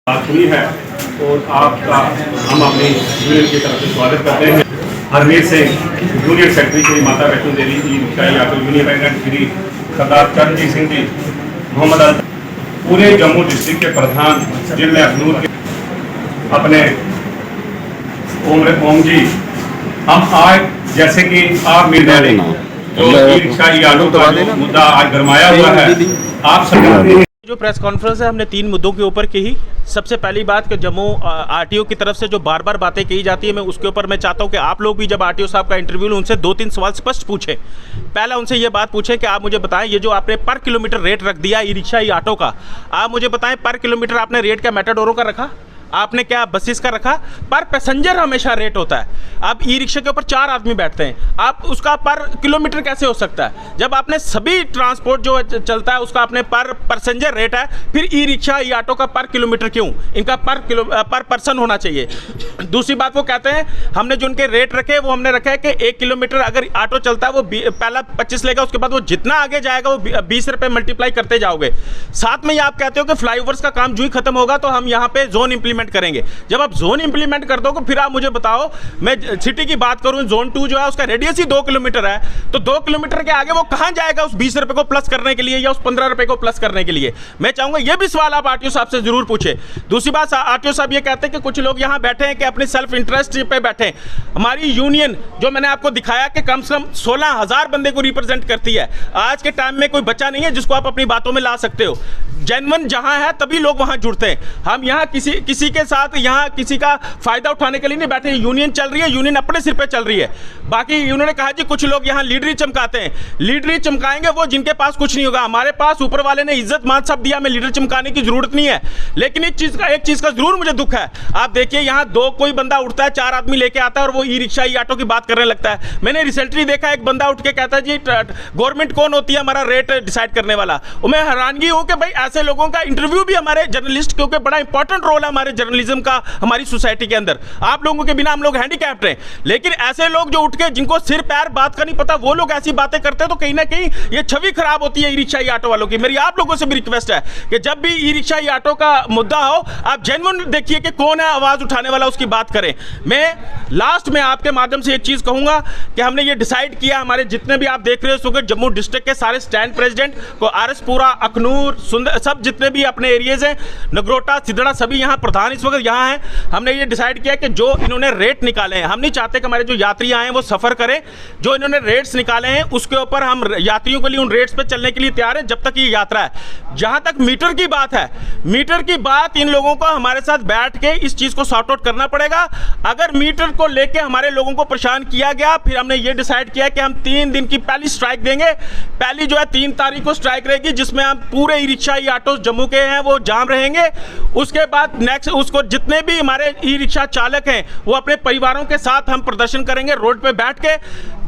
बात हुई है और आपका हम अपनी यूनियन की तरफ से स्वागत करते हैं। हरमीत सिंह यूनियन सेक्रेटरी श्री माता वैष्णो देवी जी ऑटो यूनियन प्रेसिडेंट श्री सरदार चरणजीत सिंह जी, मोहम्मद अल, पूरे जम्मू डिस्ट्रिक्ट के प्रधान जिले अखनूर के अपने ओम जी, हम आज जैसे कि आप मिल रहे जो ई रिक्शा ई ऑटो का जो मुद्दा आज गरमाया हुआ है, आप सब जो प्रेस कॉन्फ्रेंस है हमने 3 मुद्दों के ऊपर की ही। सबसे पहली बात कि जम्मू आरटीओ की तरफ से जो बार बार बातें कही जाती है, मैं उसके ऊपर मैं चाहता हूं कि आप लोग भी जब आरटीओ साहब का इंटरव्यू लें उनसे 2-3 सवाल स्पष्ट पूछें। पहला उनसे ये बात पूछें कि आप मुझे बताएं, ये जो आपने पर किलोमीटर रेट रख दिया ई रिक्शा ई ऑटो का, आप मुझे बताएं पर किलोमीटर आपने रेट क्या मेटाडोरों का रखा, आपने क्या बसेस का रखा? पर पैसेंजर हमेशा रेट होता है। अब ई रिक्शा के ऊपर 4 आदमी बैठते हैं, आप उसका पर किलोमीटर कैसे हो सकता है? जब आपने सभी ट्रांसपोर्ट जो चलता है उसका आपने पर पैसेंजर रेट है, फिर ई रिक्शा ई ऑटो का पर किलोमीटर क्यों? इनका पर पर्सन होना चाहिए। दूसरी बात वो कहते हैं हमने जो उनके रेट रखे वो हमने रखा है कि 1 किलोमीटर अगर ऑटो चलता है वो पहला 25 लेगा, उसके बाद वो जितना आगे जाएगा वो 20 रुपये मल्टीप्लाई करते जाओगे। साथ में ये आप कहते हो कि फ्लाईओवर्स का काम जो ही खत्म होगा तो हम यहाँ पे जोन इंप्लीमेंट करेंगे। जब आप जोन इंप्लीमेंट कर दोगे फिर आप मुझे बताओ, मैं सिटी की बात करूं, जोन 2 जो है उसका रेडियस ही 2 किलोमीटर है, तो 2 किलोमीटर के आगे वो कहां जाएगा उस 20 रुपए को प्लस करने के लिए या उस 15 रुपए को प्लस करने के लिए? मैं चाहूंगा ये भी सवाल आप आरटीओ साहब से जरूर पूछे। दूसरी बात, आरटीओ साहब ये कहते हैं कि कुछ लोग यहां बैठे हैं कि अपने सेल्फ इंटरेस्ट पे बैठे हैं। हमारी यूनियन जो मैंने आपको दिखाया कि कम से कम 16,000 बंदे को रिप्रेजेंट करती है। आज के टाइम में कोई बच्चा नहीं है जिसको आप अपनी बातों में ला सकते हो। जेन्युइन जहां है तभी लोग वहां जुड़ते हैं। हम यहां किसी के साथ यहां किसी का फायदा उठाने के लिए नहीं बैठे। यूनियन चल रही है, यूनियन अपने सिर पे चल रही है। बाकी उन्होंने कहा जी कुछ लोग यहां लीडरी चमकाते हैं। लीडरी चमकाएंगे वो जिनके पास कुछ नहीं होगा। हमारे पास ऊपर वाले ने इज्जत मान सब दिया, हमें लीडर चमकाने की जरूरत नहीं है। लेकिन एक चीज का जरूर मुझे दुख है। आप देखिए यहां कोई बंदा उठता है, 4 आदमी लेके आता है और वो ई रिक्शा ई ऑटो की बात करने लगता है। मैंने रिसेंटली देखा एक बंदा उठ के कहता है जी गवर्नमेंट कौन होती है हमारा रेट डिसाइड करने वाला। मैं हैरानगी हूं कि भाई ऐसे लोगों का इंटरव्यू भी हमारे जर्नलिस्ट, क्योंकि बड़ा इंपॉर्टेंट रोल है हमारे जर्नलिज्म का हमारी सोसाइटी के अंदर। आप लोगों के बिना हम लोग हैंडीकैप्ड हैं, लेकिन ऐसे लोग जो उठ के जिनको सिर पैर बात का नहीं पता वो लोग ऐसी बातें करते हैं, तो कहीं ना कहीं ये छवि खराब होती है ई रिक्शा ई ऑटो वालों की। मेरी आप लोगों से भी रिक्वेस्ट है कि जब भी ई रिक्शा ई ऑटो का मुद्दा हो आप जेन्युइन देखिए कि कौन है आवाज उठाने वाला, उसकी बात करें। मैं लास्ट में आपके माध्यम से एक चीज कहूंगा कि हमने ये डिसाइड किया, हमारे जितने भी आप देख रहे हो जम्मू डिस्ट्रिक्ट के सारे स्टैंड प्रेसिडेंट को आरएसपुरा, अखनूर, सब जितने भी अपने एरियाज हैं, नगरोटा, सिद्धड़ा, सभी यहाँ प्रधान इस वक्त यहाँ हैं। हमने ये डिसाइड किया कि जो इन्होंने रेट निकाले हैं, हम नहीं चाहते कि हमारे जो यात्री आए हैं वो सफर करें। जो इन्होंने रेट्स निकाले हैं उसके ऊपर हम यात्रियों के लिए उन रेट्स पे चलने के लिए तैयार हैं जब तक ये यात्रा है। जहां तक मीटर की बात है, मीटर की बात इन लोगों को हमारे साथ बैठ के इस चीज को सॉर्ट आउट करना पड़ेगा। अगर मीटर को लेके हमारे लोगों को परेशान किया गया, फिर हमने ये डिसाइड किया कि हम 3 दिन की पहली स्ट्राइक देंगे। पहली जो है 3 तारीख को स्ट्राइक रहेगी, जिसमें हम पूरे ई रिक्शा ई ऑटो जम्मू के हैं वो जाम रहेंगे। उसके बाद नेक्स्ट उसको जितने भी हमारे ई रिक्शा चालक हैं वो अपने परिवारों के साथ हम प्रदर्शन करेंगे रोड पे बैठ के।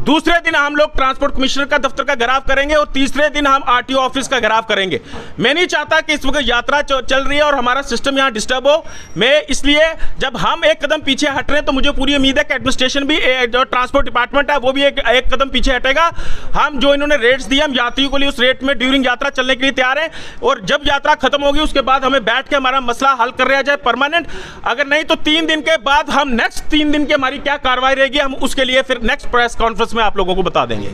दूसरे दिन हम लोग ट्रांसपोर्ट कमिश्नर का दफ्तर का घेराव करेंगे और तीसरे दिन हम आरटीओ ऑफिस का घेराव करेंगे। मैं नहीं चाहता कि इस वक्त यात्रा चल रही है और हमारा सिस्टम यहाँ डिस्टर्ब हो। मैं इसलिए जब हम एक कदम पीछे हट रहे हैं तो मुझे पूरी उम्मीद है कि एडमिनिस्ट्रेशन भी, जो ट्रांसपोर्ट डिपार्टमेंट है वो भी एक कदम पीछे हटेगा। हम जो इन्होंने रेट्स दिए हम यात्रियों के लिए उस रेट में ड्यूरिंग यात्रा चलने के लिए तैयार हैं, और जब यात्रा खत्म होगी उसके बाद हमें बैठ के हमारा मसला हल कर लिया जाए परमानेंट। अगर नहीं तो 3 दिन के बाद हम नेक्स्ट 3 दिन की हमारी क्या कार्रवाई रहेगी हम उसके लिए फिर नेक्स्ट प्रेस कॉन्फ्रेंस में आप लोगों को बता देंगे।